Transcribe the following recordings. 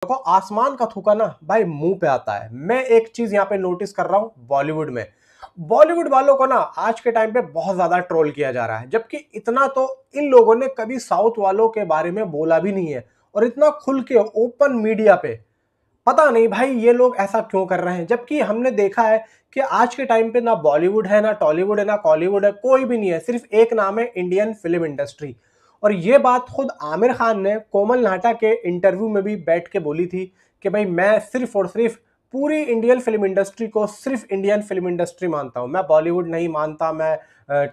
देखो आसमान का थूका ना भाई मुंह पे आता है। मैं एक चीज यहाँ पे नोटिस कर रहा हूँ बॉलीवुड में, बॉलीवुड वालों को ना आज के टाइम पे बहुत ज्यादा ट्रोल किया जा रहा है, जबकि इतना तो इन लोगों ने कभी साउथ वालों के बारे में बोला भी नहीं है। और इतना खुल के ओपन मीडिया पे पता नहीं भाई ये लोग ऐसा क्यों कर रहे हैं, जबकि हमने देखा है कि आज के टाइम पे ना बॉलीवुड है, ना टॉलीवुड है, ना कॉलीवुड है, कोई भी नहीं है। सिर्फ एक नाम है, इंडियन फिल्म इंडस्ट्री। और ये बात खुद आमिर खान ने कोमल नाहटा के इंटरव्यू में भी बैठ के बोली थी कि भाई मैं सिर्फ और सिर्फ पूरी इंडियन फिल्म इंडस्ट्री को सिर्फ इंडियन फिल्म इंडस्ट्री मानता हूं, मैं बॉलीवुड नहीं मानता, मैं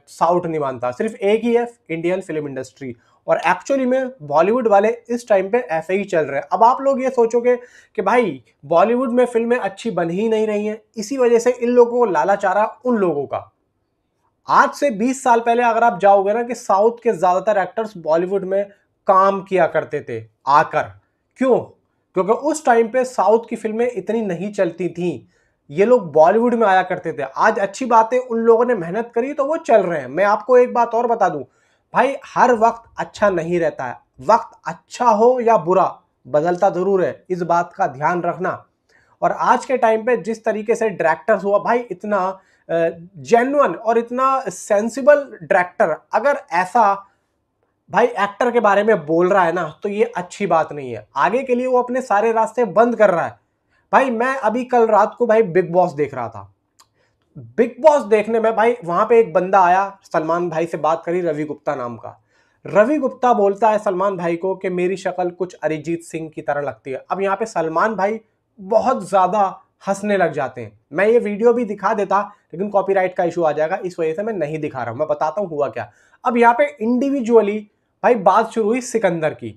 साउथ नहीं मानता, सिर्फ एक ही है इंडियन फिल्म इंडस्ट्री। और एक्चुअली में बॉलीवुड वाले इस टाइम पे ऐसे ही चल रहे हैं। अब आप लोग ये सोचोगे कि भाई बॉलीवुड में फिल्में अच्छी बन ही नहीं रही हैं, इसी वजह से इन लोगों को लालच आ रहा उन लोगों का। आज से 20 साल पहले अगर आप जाओगे ना कि साउथ के ज्यादातर एक्टर्स बॉलीवुड में काम किया करते थे आकर। क्यों? क्योंकि उस टाइम पे साउथ की फिल्में इतनी नहीं चलती थी, ये लोग बॉलीवुड में आया करते थे। आज अच्छी बात है, उन लोगों ने मेहनत करी तो वो चल रहे हैं। मैं आपको एक बात और बता दूं, भाई हर वक्त अच्छा नहीं रहता है। वक्त अच्छा हो या बुरा बदलता जरूर है, इस बात का ध्यान रखना। और आज के टाइम पे जिस तरीके से डायरेक्टर्स हुआ भाई, इतना जेन्युइन और इतना सेंसिबल डायरेक्टर अगर ऐसा भाई एक्टर के बारे में बोल रहा है ना, तो ये अच्छी बात नहीं है। आगे के लिए वो अपने सारे रास्ते बंद कर रहा है। भाई मैं अभी कल रात को भाई बिग बॉस देख रहा था। बिग बॉस देखने में भाई वहां पे एक बंदा आया, सलमान भाई से बात करी, रवि गुप्ता नाम का। रवि गुप्ता बोलता है सलमान भाई को कि मेरी शक्ल कुछ अरिजीत सिंह की तरह लगती है। अब यहाँ पे सलमान भाई बहुत ज्यादा हंसने लग जाते हैं। मैं ये वीडियो भी दिखा देता लेकिन कॉपीराइट का इशू आ जाएगा, इस वजह से मैं नहीं दिखा रहा हूं। मैं बताता हूं हुआ क्या। अब यहाँ पे इंडिविजुअली भाई बात शुरू हुई सिकंदर की।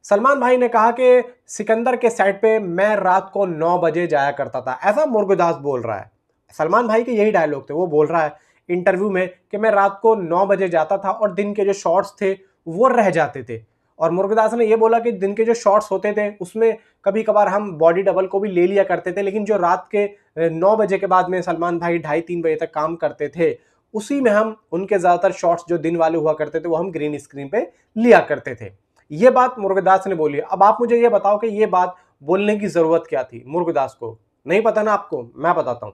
सलमान भाई ने कहा कि सिकंदर के सेट पे मैं रात को 9 बजे जाया करता था, ऐसा मुर्गदास बोल रहा है। सलमान भाई के यही डायलॉग थे, वो बोल रहा है इंटरव्यू में कि मैं रात को 9 बजे जाता था और दिन के जो शॉट्स थे वो रह जाते थे। और मुर्गदास ने ये बोला कि दिन के जो शॉट्स होते थे उसमें कभी कभार हम बॉडी डबल को भी ले लिया करते थे, लेकिन जो रात के 9 बजे के बाद में सलमान भाई 2:30-3 बजे तक काम करते थे, उसी में हम उनके ज्यादातर शॉट्स जो दिन वाले हुआ करते थे वो हम ग्रीन स्क्रीन पे लिया करते थे। ये बात मुर्गदास ने बोली। अब आप मुझे ये बताओ कि ये बात बोलने की जरूरत क्या थी मुर्गदास को? नहीं पता ना आपको? मैं बताता हूं।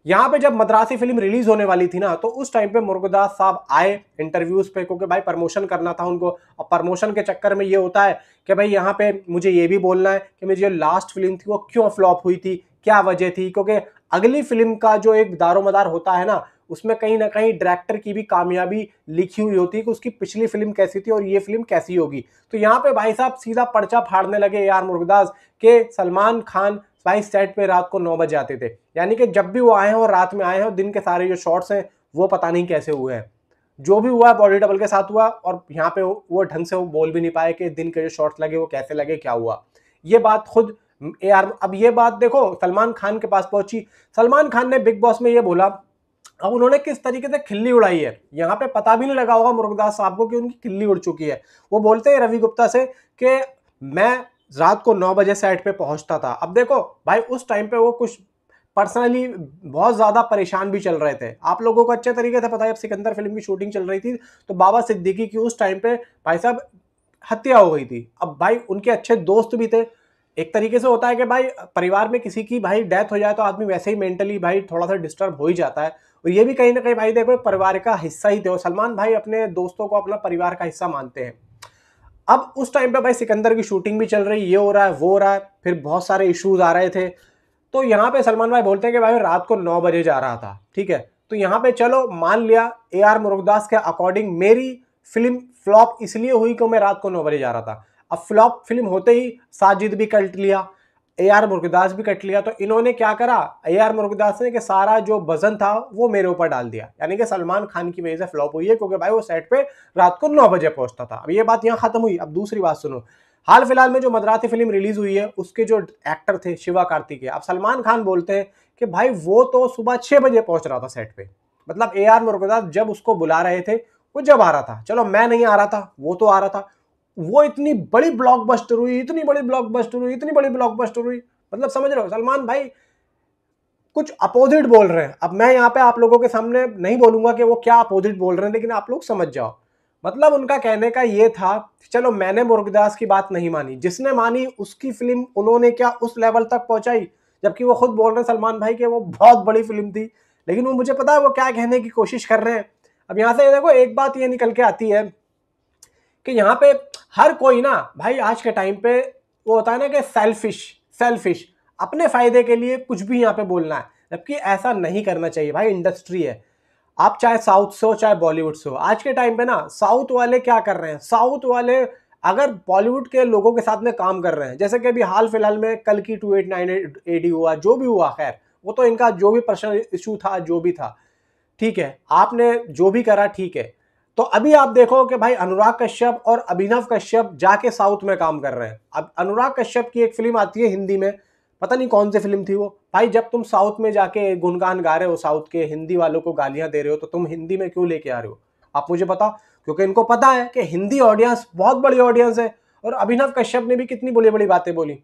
यहाँ पे जब मद्रासी फिल्म रिलीज होने वाली थी ना, तो उस टाइम पे मुर्गदास साहब आए इंटरव्यूज पे, क्योंकि भाई प्रमोशन करना था उनको। और प्रमोशन के चक्कर में ये होता है कि भाई यहाँ पे मुझे ये भी बोलना है कि मेरी जो लास्ट फिल्म थी वो क्यों फ्लॉप हुई थी, क्या वजह थी। क्योंकि अगली फिल्म का जो एक दारोमदार होता है ना, उसमें कहीं ना कहीं डायरेक्टर की भी कामयाबी लिखी हुई होती है कि उसकी पिछली फिल्म कैसी थी और ये फिल्म कैसी होगी। तो यहाँ पे भाई साहब सीधा पर्चा फाड़ने लगे यार मुर्गदास के सलमान खान भाई सेट पे रात को 9 बजे आते थे। यानी कि जब भी वो आए हैं और रात में आए हैं, और दिन के सारे जो शॉट्स हैं वो पता नहीं कैसे हुए हैं। जो भी हुआ बॉडी डबल के साथ हुआ, और यहाँ पे वो ढंग से वो बोल भी नहीं पाए कि दिन के जो शॉट्स लगे वो कैसे लगे, क्या हुआ। ये बात खुद यार, अब ये बात देखो सलमान खान के पास पहुंची। सलमान खान ने बिग बॉस में ये बोला। अब उन्होंने किस तरीके से खिल्ली उड़ाई है, यहाँ पे पता भी नहीं लगा होगा मुर्गदास साहब को कि उनकी खिल्ली उड़ चुकी है। वो बोलते हैं रवि गुप्ता से कि मैं रात को 9 बजे सेट पे पहुंचता था। अब देखो भाई उस टाइम पे वो कुछ पर्सनली बहुत ज्यादा परेशान भी चल रहे थे। आप लोगों को अच्छे तरीके से पता है, अब सिकंदर फिल्म की शूटिंग चल रही थी तो बाबा सिद्दीकी की उस टाइम पे भाई साहब हत्या हो गई थी। अब भाई उनके अच्छे दोस्त भी थे। एक तरीके से होता है कि भाई परिवार में किसी की भाई डेथ हो जाए तो आदमी वैसे ही मेंटली भाई थोड़ा सा डिस्टर्ब हो ही जाता है। और ये भी कहीं ना कहीं भाई देखो परिवार का हिस्सा ही थे। और सलमान भाई अपने दोस्तों को अपना परिवार का हिस्सा मानते हैं। अब उस टाइम पे भाई सिकंदर की शूटिंग भी चल रही, ये हो रहा है वो हो रहा है, फिर बहुत सारे इश्यूज आ रहे थे। तो यहाँ पे सलमान भाई बोलते हैं कि भाई रात को 9 बजे जा रहा था, ठीक है। तो यहाँ पे चलो मान लिया ए आर मुरुगदास के अकॉर्डिंग मेरी फिल्म फ्लॉप इसलिए हुई कि मैं रात को 9 बजे जा रहा था। अब फ्लॉप फिल्म होते ही साजिद भी कट लिया, ए आर मुरुगदास भी कट लिया। तो इन्होंने क्या करा, ए आर मुरुगदास ने कि सारा जो वजन था वो मेरे ऊपर डाल दिया, यानी कि सलमान खान की वजह से फ्लॉप हुई है, क्योंकि भाई वो सेट पे रात को 9 बजे पहुंचता था। अब ये बात यहाँ खत्म हुई। अब दूसरी बात सुनो, हाल फिलहाल में जो मद्रासी फिल्म रिलीज हुई है उसके जो एक्टर थे शिवा कार्तिकेय, अब सलमान खान बोलते हैं कि भाई वो तो सुबह 6 बजे पहुंच रहा था सेट पे। मतलब ए आर मुरुगदास जब उसको बुला रहे थे वो जब आ रहा था, चलो मैं नहीं आ रहा था, वो तो आ रहा था। वो इतनी बड़ी ब्लॉकबस्टर हुई, इतनी बड़ी ब्लॉकबस्टर हुई, इतनी बड़ी ब्लॉकबस्टर हुई। मतलब समझ रहे हो सलमान भाई कुछ अपोजिट बोल रहे हैं। अब मैं यहाँ पे आप लोगों के सामने नहीं बोलूंगा कि वो क्या अपोजिट बोल रहे हैं, लेकिन आप लोग समझ जाओ। मतलब उनका कहने का ये था, चलो मैंने मुरुगदास की बात नहीं मानी, जिसने मानी उसकी फिल्म उन्होंने क्या उस लेवल तक पहुंचाई, जबकि वो खुद बोल रहे हैं सलमान भाई कि वो बहुत बड़ी फिल्म थी, लेकिन वो मुझे पता है वो क्या कहने की कोशिश कर रहे हैं। अब यहां से देखो एक बात ये निकल के आती है कि यहाँ पे हर कोई ना भाई आज के टाइम पे वो होता है ना कि सेल्फिश सेल्फिश अपने फायदे के लिए कुछ भी यहाँ पे बोलना है, जबकि ऐसा नहीं करना चाहिए भाई। इंडस्ट्री है, आप चाहे साउथ से हो चाहे बॉलीवुड से हो, आज के टाइम पे ना साउथ वाले क्या कर रहे हैं, साउथ वाले अगर बॉलीवुड के लोगों के साथ में काम कर रहे हैं, जैसे कि अभी हाल फिलहाल में कल की 2898 एडी हुआ, जो भी हुआ, खैर वो तो इनका जो भी पर्सनल इशू था जो भी था, ठीक है, आपने जो भी करा ठीक है। तो अभी आप देखो कि भाई अनुराग कश्यप और अभिनव कश्यप जाके साउथ में काम कर रहे हैं। अब अनुराग कश्यप की एक फिल्म आती है हिंदी में, पता नहीं कौन सी फिल्म थी वो। भाई जब तुम साउथ में जाके गुणगान गा रहे हो, साउथ के हिंदी वालों को गालियां दे रहे हो, तो तुम हिंदी में क्यों लेके आ रहे हो, आप मुझे बताओ। क्योंकि इनको पता है कि हिंदी ऑडियंस बहुत बड़ी ऑडियंस है, और अभिनव कश्यप ने भी कितनी बड़ी बड़ी बातें बोली।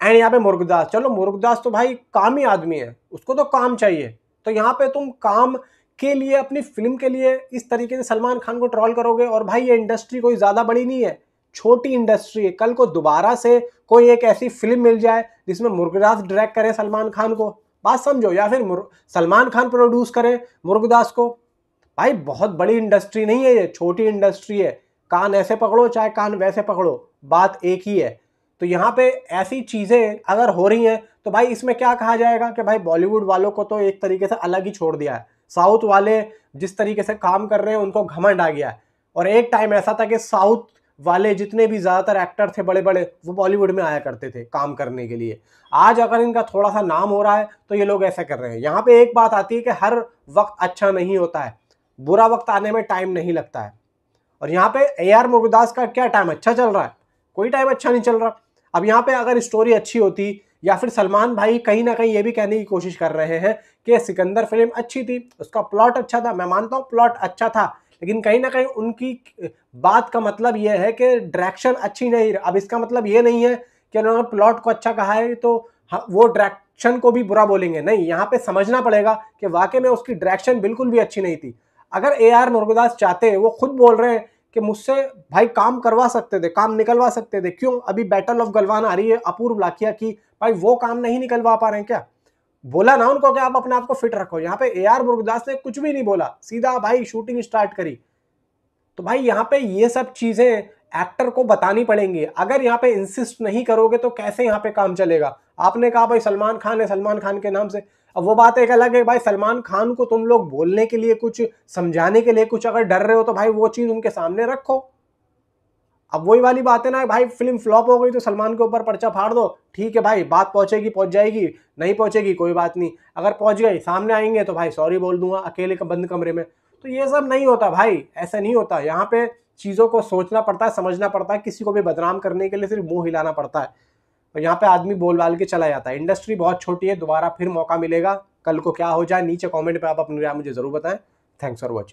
एंड यहाँ पे मुरुगदास, चलो मुरुगदास तो भाई कामी आदमी है, उसको तो काम चाहिए, तो यहाँ पे तुम काम के लिए अपनी फिल्म के लिए इस तरीके से सलमान खान को ट्रोल करोगे। और भाई ये इंडस्ट्री कोई ज्यादा बड़ी नहीं है, छोटी इंडस्ट्री है। कल को दोबारा से कोई एक ऐसी फिल्म मिल जाए जिसमें मुरुगदास डायरेक्ट करे सलमान खान को, बात समझो, या फिर सलमान खान प्रोड्यूस करे मुरुगदास को, भाई बहुत बड़ी इंडस्ट्री नहीं है ये, छोटी इंडस्ट्री है। कान ऐसे पकड़ो चाहे कान वैसे पकड़ो, बात एक ही है। तो यहाँ पे ऐसी चीजें अगर हो रही हैं तो भाई इसमें क्या कहा जाएगा कि भाई बॉलीवुड वालों को तो एक तरीके से अलग ही छोड़ दिया है, साउथ वाले जिस तरीके से काम कर रहे हैं उनको घमंड आ गया है। और एक टाइम ऐसा था कि साउथ वाले जितने भी ज्यादातर एक्टर थे बड़े बड़े, वो बॉलीवुड में आया करते थे काम करने के लिए। आज अगर इनका थोड़ा सा नाम हो रहा है तो ये लोग ऐसा कर रहे हैं। यहाँ पे एक बात आती है कि हर वक्त अच्छा नहीं होता है, बुरा वक्त आने में टाइम नहीं लगता है। और यहाँ पे ए.आर. मुरुगदास का क्या टाइम अच्छा चल रहा है, कोई टाइम अच्छा नहीं चल रहा। अब यहाँ पे अगर स्टोरी अच्छी होती, या फिर सलमान भाई कहीं ना कहीं ये भी कहने की कोशिश कर रहे हैं कि सिकंदर फिल्म अच्छी थी, उसका प्लॉट अच्छा था, मैं मानता हूँ प्लॉट अच्छा था, लेकिन कहीं ना कहीं उनकी बात का मतलब ये है कि डायरेक्शन अच्छी नहीं। अब इसका मतलब ये नहीं है कि उन्होंने प्लॉट को अच्छा कहा है तो वो डायरेक्शन को भी बुरा बोलेंगे, नहीं। यहाँ पे समझना पड़ेगा कि वाकई में उसकी डायरेक्शन बिल्कुल भी अच्छी नहीं थी। अगर ए.आर. मुरुगदास चाहते, वो खुद बोल रहे हैं कि मुझसे भाई काम करवा सकते थे, काम निकलवा सकते थे, क्यों अभी बैटल ऑफ गलवान आ रही है अपूर्व लाखिया की, भाई वो काम नहीं निकलवा पा रहे हैं क्या? बोला ना उनको कि आप अपने आप को फिट रखो। यहाँ पे ए.आर. मुरुगदास ने कुछ भी नहीं बोला, सीधा भाई शूटिंग स्टार्ट करी। तो भाई यहाँ पे ये सब चीजें एक्टर को बतानी पड़ेंगी। अगर यहाँ पे इंसिस्ट नहीं करोगे तो कैसे यहाँ पे काम चलेगा। आपने कहा भाई सलमान खान है, सलमान खान के नाम से, अब वो बात एक अलग है भाई, सलमान खान को तुम लोग बोलने के लिए, कुछ समझाने के लिए कुछ अगर डर रहे हो तो भाई वो चीज उनके सामने रखो। अब वही वाली बात है ना भाई, फिल्म फ्लॉप हो गई तो सलमान के ऊपर पर्चा फाड़ दो, ठीक है भाई, बात पहुंचेगी पहुंच जाएगी, नहीं पहुंचेगी कोई बात नहीं, अगर पहुंच गई सामने आएंगे तो भाई सॉरी बोल दूंगा अकेले का बंद कमरे में। तो ये सब नहीं होता भाई, ऐसा नहीं होता। यहाँ पे चीजों को सोचना पड़ता है, समझना पड़ता है, किसी को भी बदनाम करने के लिए सिर्फ मुंह हिलाना पड़ता है, और यहाँ पे आदमी बोल बाल के चला जाता है। इंडस्ट्री बहुत छोटी है, दोबारा फिर मौका मिलेगा, कल को क्या हो जाए नीचे कमेंट पे आप अपनी राय मुझे जरूर बताएं। Thanks for watching.